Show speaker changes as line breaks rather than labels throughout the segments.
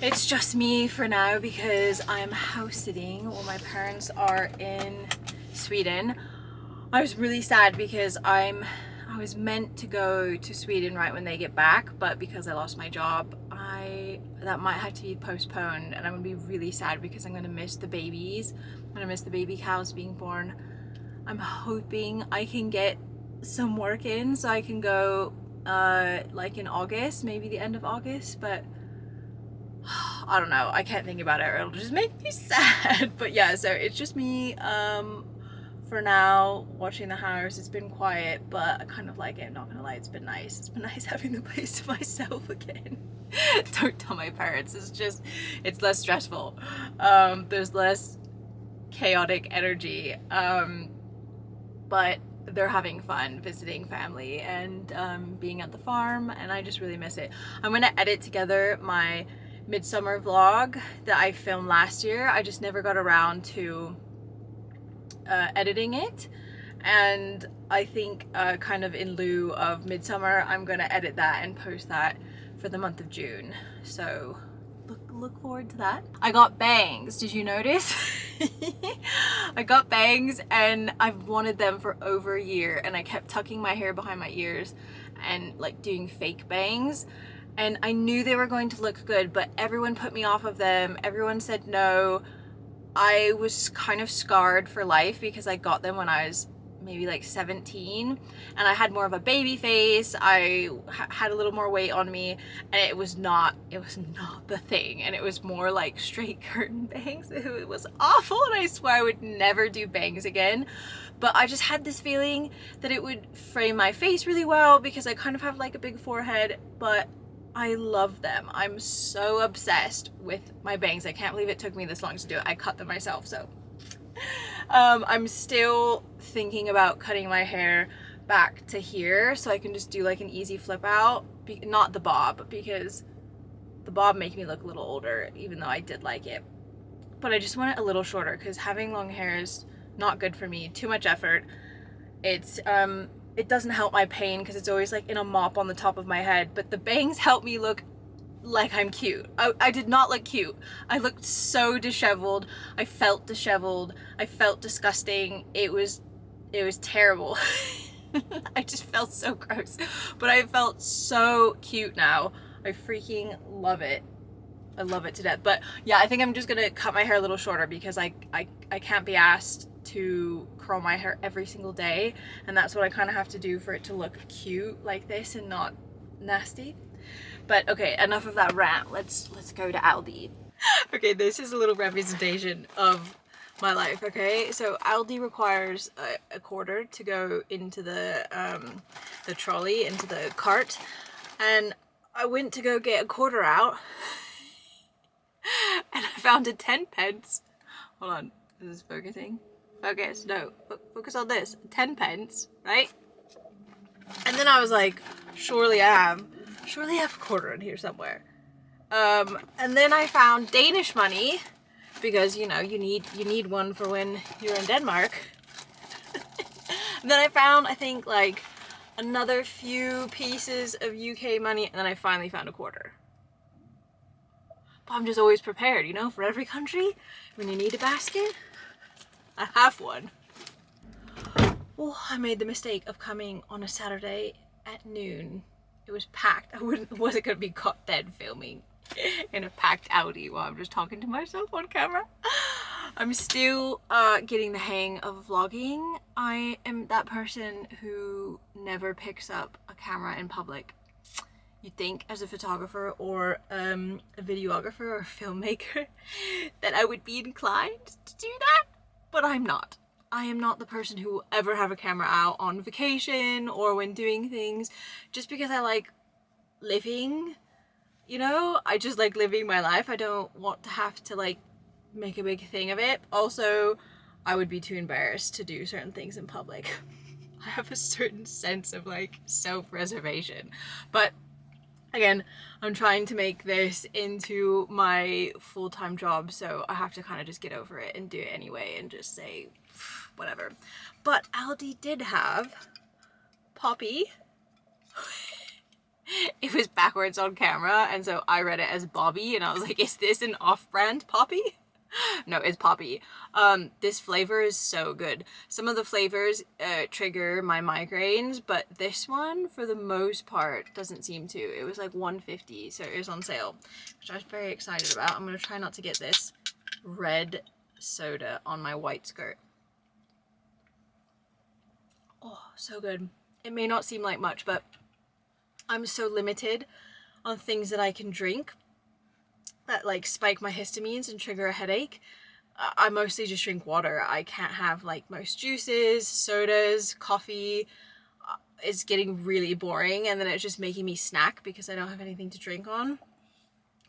It's just me for now because I'm house sitting while my parents are in Sweden. I was really sad because I was meant to go to Sweden right when they get back, but because I lost my job, that might have to be postponed, and I'm gonna be really sad because I'm gonna miss the babies. I'm gonna miss the baby cows being born. I'm hoping I can get some work in so I can go like in August, maybe the end of August, but I don't know, I can't think about it or it'll just make me sad. But yeah, so it's just me for now watching the house. It's been quiet, but I kind of like it, not gonna lie. It's been nice having the place to myself again. Don't tell my parents. It's less stressful. There's less chaotic energy, but they're having fun visiting family and being at the farm, and I just really miss it. I'm gonna edit together my midsummer vlog that I filmed last year. I just never got around to editing it, and I think kind of in lieu of midsummer, I'm gonna edit that and post that for the month of June. So look forward to that. I got bangs, did you notice? I got bangs and I've wanted them for over a year, and I kept tucking my hair behind my ears and like doing fake bangs, and I knew they were going to look good, but everyone put me off of them. Everyone said no. I was kind of scarred for life because I got them when I was maybe like 17, and I had more of a baby face. I had a little more weight on me, and it was not the thing, and it was more like straight curtain bangs. It was awful, and I swear I would never do bangs again. But I just had this feeling that it would frame my face really well because I kind of have like a big forehead, but I love them. I'm so obsessed with my bangs. I can't believe it took me this long to do it. I cut them myself, so I'm still thinking about cutting my hair back to here so I can just do like an easy flip out. Not the bob, because the bob made me look a little older, even though I did like it. But I just want it a little shorter because having long hair is not good for me. Too much effort. It doesn't help my pain because it's always like in a mop on the top of my head, but the bangs help me look like I'm cute. I did not look cute. I looked so disheveled. I felt disheveled. I felt disgusting. It was terrible. I just felt so gross, but I felt so cute now. I freaking love it. I love it to death. But yeah, I think I'm just gonna cut my hair a little shorter because I can't be asked to curl my hair every single day, and that's what I kind of have to do for it to look cute like this and not nasty. But okay, enough of that rant. Let's go to Aldi. Okay, this is a little representation of my life. Okay, so Aldi requires a quarter to go into the trolley, into the cart, and I went to go get a quarter out and I found a 10 pence. Hold on, is this focusing? Focus, no, focus on this. 10 pence, right? And then I was like, surely I have a quarter in here somewhere. And then I found Danish money because, you know, you need one for when you're in Denmark. And then I found, I think, like another few pieces of UK money, and then I finally found a quarter. But I'm just always prepared, you know, for every country. When you need a basket, I have one. Oh, I made the mistake of coming on a Saturday at noon. It was packed. I wasn't gonna be caught dead filming in a packed Audi while I'm just talking to myself on camera. I'm still getting the hang of vlogging. I am that person who never picks up a camera in public. You'd think as a photographer or a videographer or a filmmaker that I would be inclined to do that, but I'm not. I am not the person who will ever have a camera out on vacation or when doing things, just because I like living, you know? I just like living my life. I don't want to have to like make a big thing of it. Also, I would be too embarrassed to do certain things in public. I have a certain sense of like self-preservation, but again, I'm trying to make this into my full-time job, so I have to kind of just get over it and do it anyway and just say whatever. But Aldi did have Poppy it was backwards on camera, and so I read it as Bobby, and I was like, is this an off-brand Poppy? No, it's Poppy. This flavor is so good. Some of the flavors trigger my migraines, but this one, for the most part, doesn't seem to. It was like $1.50, so it was on sale, which I was very excited about. I'm gonna try not to get this red soda on my white skirt. Oh, so good. It may not seem like much, but I'm so limited on things that I can drink that like spike my histamines and trigger a headache. I mostly just drink water. I can't have like most juices, sodas, coffee. It's getting really boring, and then it's just making me snack because I don't have anything to drink on.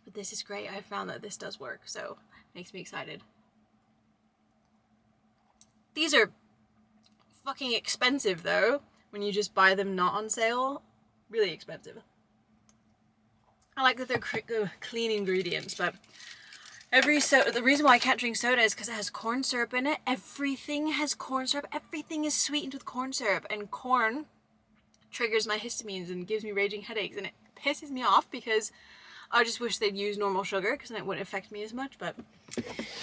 But this is great. I found that this does work, so it makes me excited. These are fucking expensive though, when you just buy them not on sale. Really expensive. I like that they're clean ingredients, but the reason why I can't drink soda is because it has corn syrup in it. Everything has corn syrup. Everything is sweetened with corn syrup, and corn triggers my histamines and gives me raging headaches, and it pisses me off because I just wish they'd use normal sugar because then it wouldn't affect me as much, but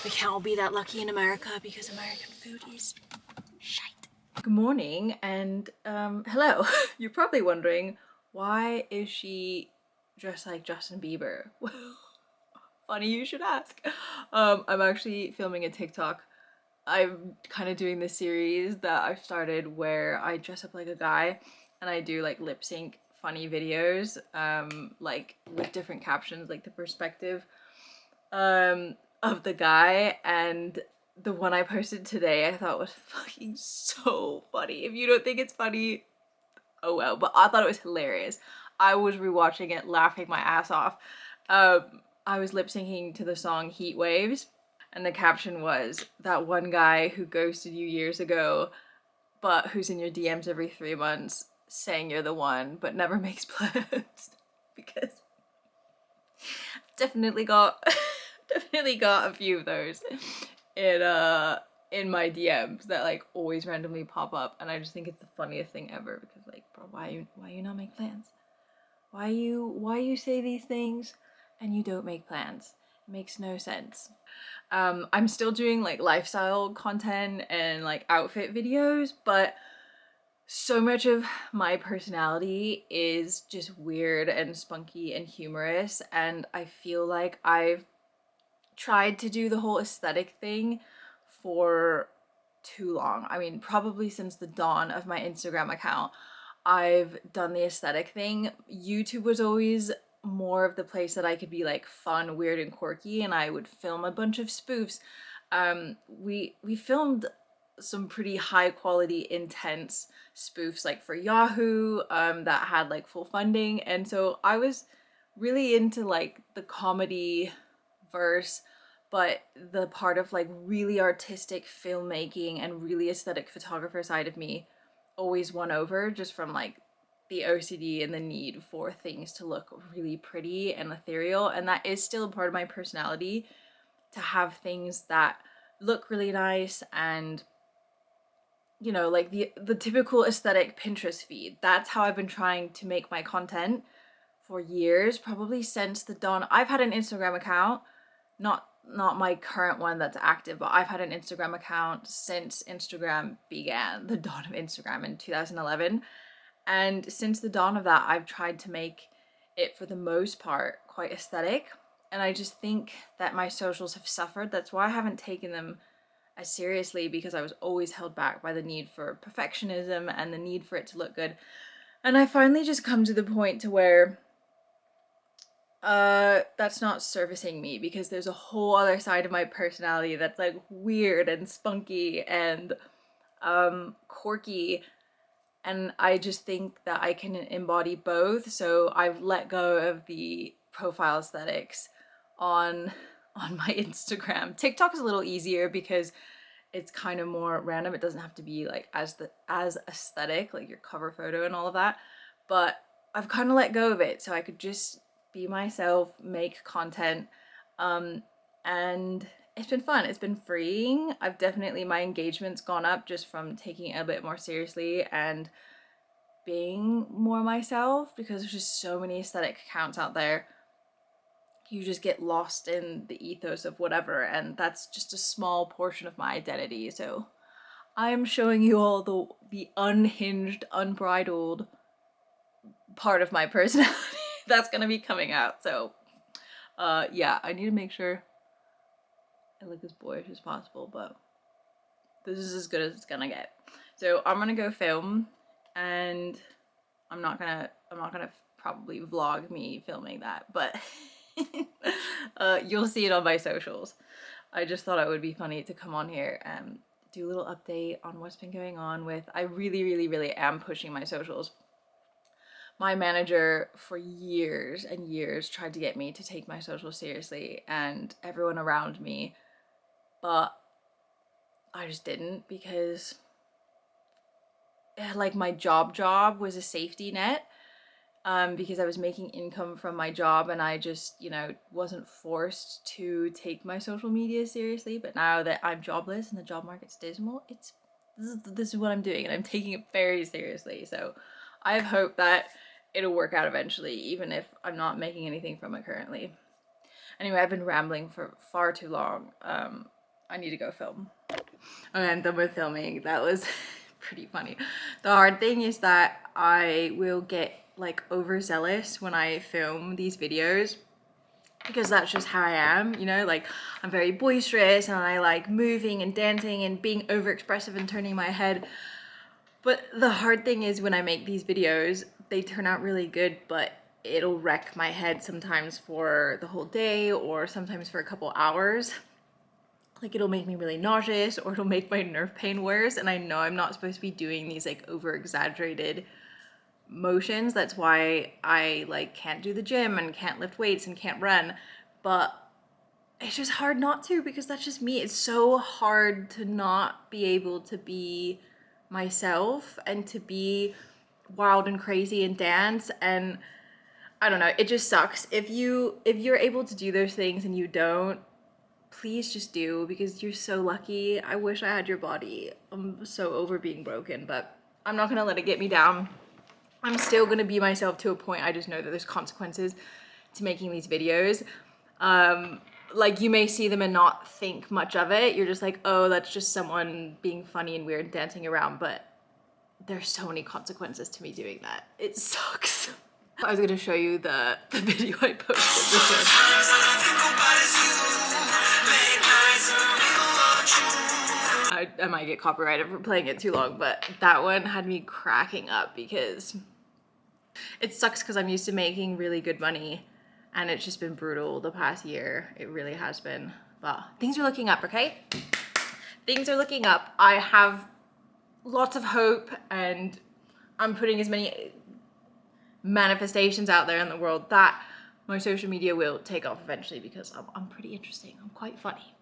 we can't all be that lucky in America because American food is shite. Good morning, and hello. You're probably wondering, why is she dressed like Justin Bieber? Funny you should ask. I'm actually filming a TikTok. I'm kind of doing this series that I've started where I dress up like a guy and I do like lip sync funny videos, like with different captions, like the perspective of the guy. And the one I posted today I thought was fucking so funny. If you don't think it's funny, oh well, but I thought it was hilarious. I was rewatching it laughing my ass off. I was lip syncing to the song Heat Waves, and the caption was, that one guy who ghosted you years ago but who's in your DMs every 3 months saying you're the one but never makes plans. Because definitely got a few of those in my DMs that like always randomly pop up, and I just think it's the funniest thing ever because like, bro, why you not make plans? Why you say these things and you don't make plans? It makes no sense. I'm still doing like lifestyle content and like outfit videos, but so much of my personality is just weird and spunky and humorous, and I feel like I've tried to do the whole aesthetic thing for too long. I mean, probably since the dawn of my Instagram account, I've done the aesthetic thing. YouTube was always more of the place that I could be like fun, weird, and quirky, and I would film a bunch of spoofs. We filmed some pretty high quality, intense spoofs like for Yahoo that had like full funding, and so I was really into like the comedy verse, but the part of like really artistic filmmaking and really aesthetic photographer side of me always won over, just from like the OCD and the need for things to look really pretty and ethereal. And that is still a part of my personality, to have things that look really nice and, you know, like the typical aesthetic Pinterest feed. That's how I've been trying to make my content for years, probably since the dawn. I've had an Instagram account, not my current one that's active, but I've had an Instagram account since Instagram began, the dawn of Instagram in 2011. And since the dawn of that, I've tried to make it, for the most part, quite aesthetic. And I just think that my socials have suffered. That's why I haven't taken them as seriously, because I was always held back by the need for perfectionism and the need for it to look good. And I finally just come to the point to where that's not servicing me, because there's a whole other side of my personality that's like weird and spunky and quirky, and I just think that I can embody both. So I've let go of the profile aesthetics on my Instagram. TikTok is a little easier because it's kind of more random. It doesn't have to be like as aesthetic, like your cover photo and all of that, but I've kind of let go of it so I could just be myself, make content, and it's been fun. It's been freeing. I've definitely, my engagement's gone up just from taking it a bit more seriously and being more myself, because there's just so many aesthetic accounts out there. You just get lost in the ethos of whatever, and that's just a small portion of my identity. So I'm showing you all the unhinged, unbridled part of my personality that's gonna be coming out. So yeah, I need to make sure I look as boyish as possible, but this is as good as it's gonna get. So I'm gonna go film, and I'm not gonna probably vlog me filming that, but you'll see it on my socials. I just thought it would be funny to come on here and do a little update on what's been going on with, I really am pushing my socials. My manager for years and years tried to get me to take my socials seriously, and everyone around me, but I just didn't, because like my job was a safety net, because I was making income from my job, and I just, you know, wasn't forced to take my social media seriously. But now that I'm jobless and the job market's dismal, this is what I'm doing, and I'm taking it very seriously. So I have hope that it'll work out eventually, even if I'm not making anything from it currently. Anyway, I've been rambling for far too long. I need to go film. Okay, I'm done with filming. That was pretty funny. The hard thing is that I will get like overzealous when I film these videos, because that's just how I am, you know, like I'm very boisterous and I like moving and dancing and being overexpressive and turning my head. But the hard thing is when I make these videos, they turn out really good, but it'll wreck my head sometimes for the whole day, or sometimes for a couple hours. Like it'll make me really nauseous, or it'll make my nerve pain worse, and I know I'm not supposed to be doing these like over exaggerated motions. That's why I like can't do the gym and can't lift weights and can't run, but it's just hard not to, because that's just me. It's so hard to not be able to be myself and to be wild and crazy and dance, and I don't know, it just sucks. If you're able to do those things and you don't, please just do, because you're so lucky. I wish I had your body. I'm so over being broken, but I'm not gonna let it get me down. I'm still gonna be myself to a point. I just know that there's consequences to making these videos. Like you may see them and not think much of it. You're just like, oh, that's just someone being funny and weird and dancing around, but there's so many consequences to me doing that. It sucks. I was gonna show you the video I posted. This one. I might get copyrighted for playing it too long, but that one had me cracking up, because it sucks because I'm used to making really good money, and it's just been brutal the past year. It really has been. But things are looking up, okay? Things are looking up. I have lots of hope, and I'm putting as many manifestations out there in the world that my social media will take off eventually, because I'm pretty interesting. I'm quite funny.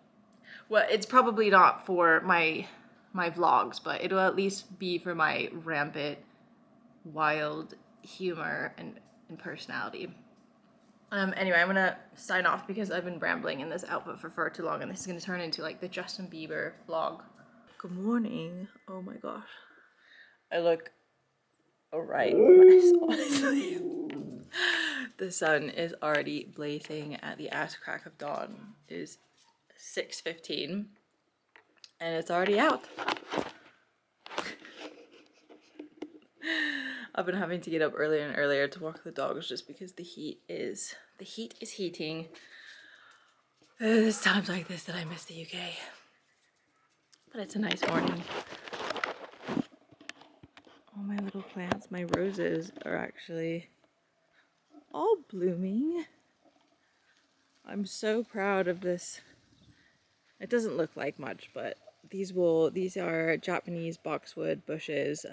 Well, it's probably not for my vlogs, but it'll at least be for my rampant, wild humor and personality. Anyway, I'm gonna sign off because I've been rambling in this outfit for far too long, and this is gonna turn into like the Justin Bieber vlog. Good morning. Oh my gosh. I look a right mess, honestly. The sun is already blazing at the ass crack of dawn. It is 6:15 and it's already out. I've been having to get up earlier and earlier to walk the dogs just because the heat is heating. There's times like this that I miss the UK. But it's a nice morning. All my little plants, my roses are actually all blooming. I'm so proud of this. It doesn't look like much, but these are Japanese boxwood bushes.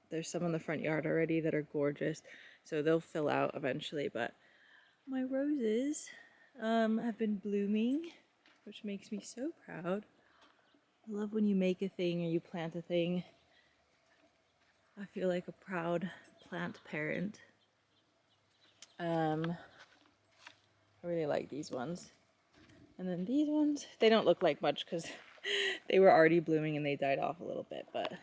There's some in the front yard already that are gorgeous, so they'll fill out eventually, but my roses have been blooming, which makes me so proud. I love when you make a thing or you plant a thing. I feel like a proud plant parent. I really like these ones. And then these ones, they don't look like much because they were already blooming and they died off a little bit, but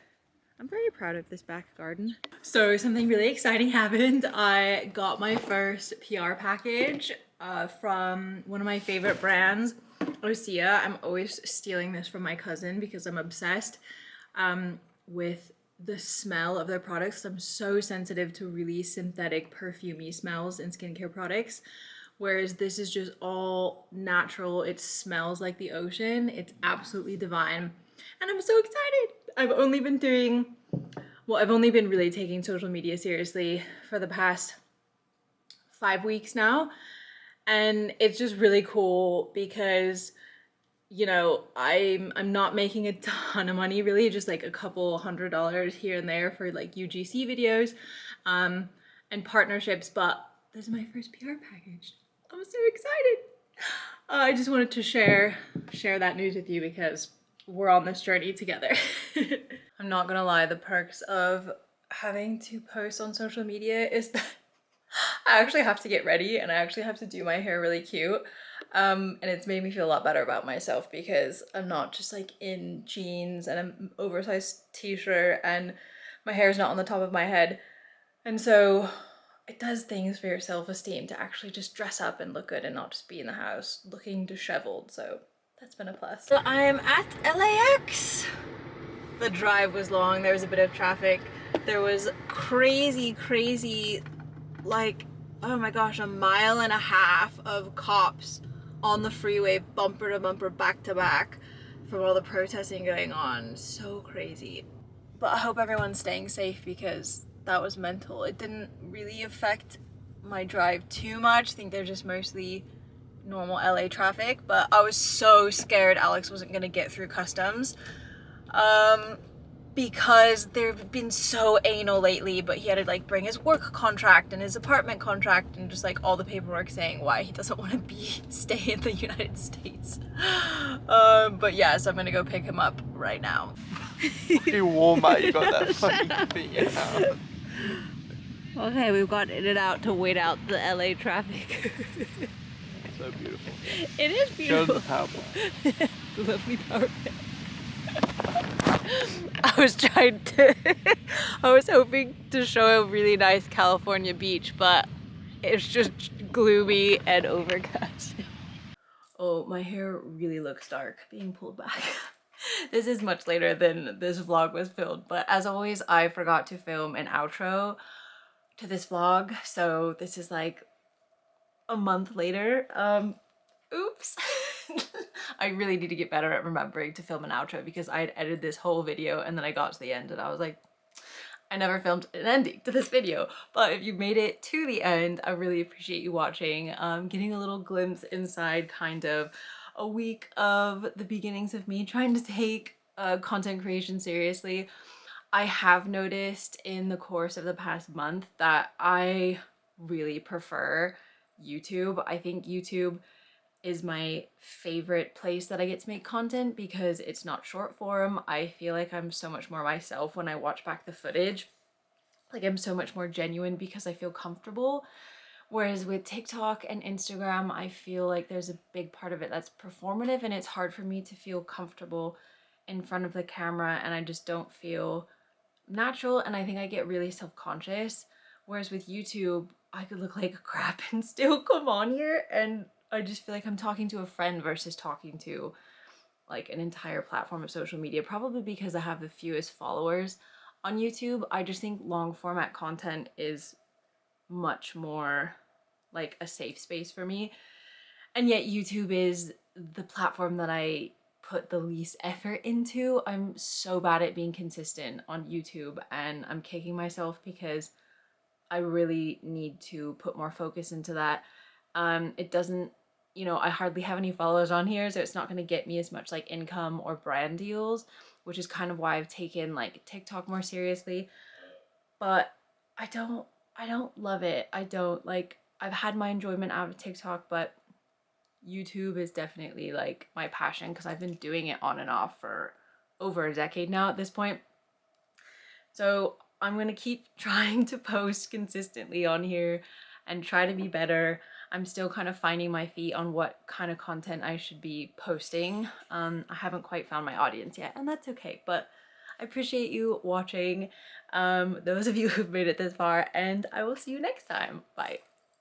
I'm very proud of this back garden. So something really exciting happened. I got my first PR package from one of my favorite brands, Osea. I'm always stealing this from my cousin because I'm obsessed with the smell of their products. I'm so sensitive to really synthetic perfumey smells in skincare products. Whereas this is just all natural. It smells like the ocean. It's absolutely divine. And I'm so excited. I've only been really taking social media seriously for the past 5 weeks now. And it's just really cool because, you know, I'm not making a ton of money really, just like a couple $100 here and there for like UGC videos and partnerships, but this is my first PR package. I'm so excited. I just wanted to share that news with you because we're on this journey together. I'm not gonna lie, the perks of having to post on social media is that I actually have to get ready and I actually have to do my hair really cute. And it's made me feel a lot better about myself because I'm not just like in jeans and an oversized t-shirt and my hair's not on the top of my head. And so it does things for your self-esteem to actually just dress up and look good and not just be in the house looking disheveled. So that's been a plus. So I'm at LAX. The drive was long, there was a bit of traffic. There was crazy, like, oh my gosh, 1.5 miles of cops on the freeway, bumper to bumper, back to back, from all the protesting going on. So crazy. But I hope everyone's staying safe because that was mental. It didn't really affect my drive too much. I think they're just mostly normal LA traffic, but I was so scared Alex wasn't gonna get through customs because they've been so anal lately, but he had to like bring his work contract and his apartment contract and just like all the paperwork saying why he doesn't want to stay in the United States. But yeah, so I'm gonna go pick him up right now.
Pretty warm, mate. You got that fucking thing out.
Okay, we've got in and out to wait out the LA traffic.
So beautiful.
It is beautiful.
Show them the power.
The lovely power bank. I was hoping to show a really nice California beach, but it's just gloomy and overcast. Oh, my hair really looks dark being pulled back. This is much later than this vlog was filmed, but as always, I forgot to film an outro to this vlog, so this is like a month later. Oops. I really need to get better at remembering to film an outro because I had edited this whole video and then I got to the end and I was like, I never filmed an ending to this video. But if you made it to the end, I really appreciate you watching. Getting a little glimpse inside kind of a week of the beginnings of me trying to take content creation seriously. I have noticed in the course of the past month that I really prefer YouTube. I think YouTube is my favorite place that I get to make content because it's not short form. I feel like I'm so much more myself when I watch back the footage. Like I'm so much more genuine because I feel comfortable. Whereas with TikTok and Instagram, I feel like there's a big part of it that's performative and it's hard for me to feel comfortable in front of the camera and I just don't feel natural and I think I get really self-conscious. Whereas with YouTube, I could look like crap and still come on here and I just feel like I'm talking to a friend versus talking to like an entire platform of social media, probably because I have the fewest followers on YouTube. I just think long format content is much more like a safe space for me. And yet YouTube is the platform that I put the least effort into. I'm so bad at being consistent on YouTube and I'm kicking myself because I really need to put more focus into that. It doesn't, you know, I hardly have any followers on here, so it's not going to get me as much like income or brand deals, which is kind of why I've taken like TikTok more seriously. But I don't love it. I've had my enjoyment out of TikTok, but YouTube is definitely like my passion because I've been doing it on and off for over a decade now at this point. So I'm gonna keep trying to post consistently on here and try to be better. I'm still kind of finding my feet on what kind of content I should be posting. I haven't quite found my audience yet, and that's okay, but
I appreciate you watching, those of you who've made it this far, and I will see you next time. Bye.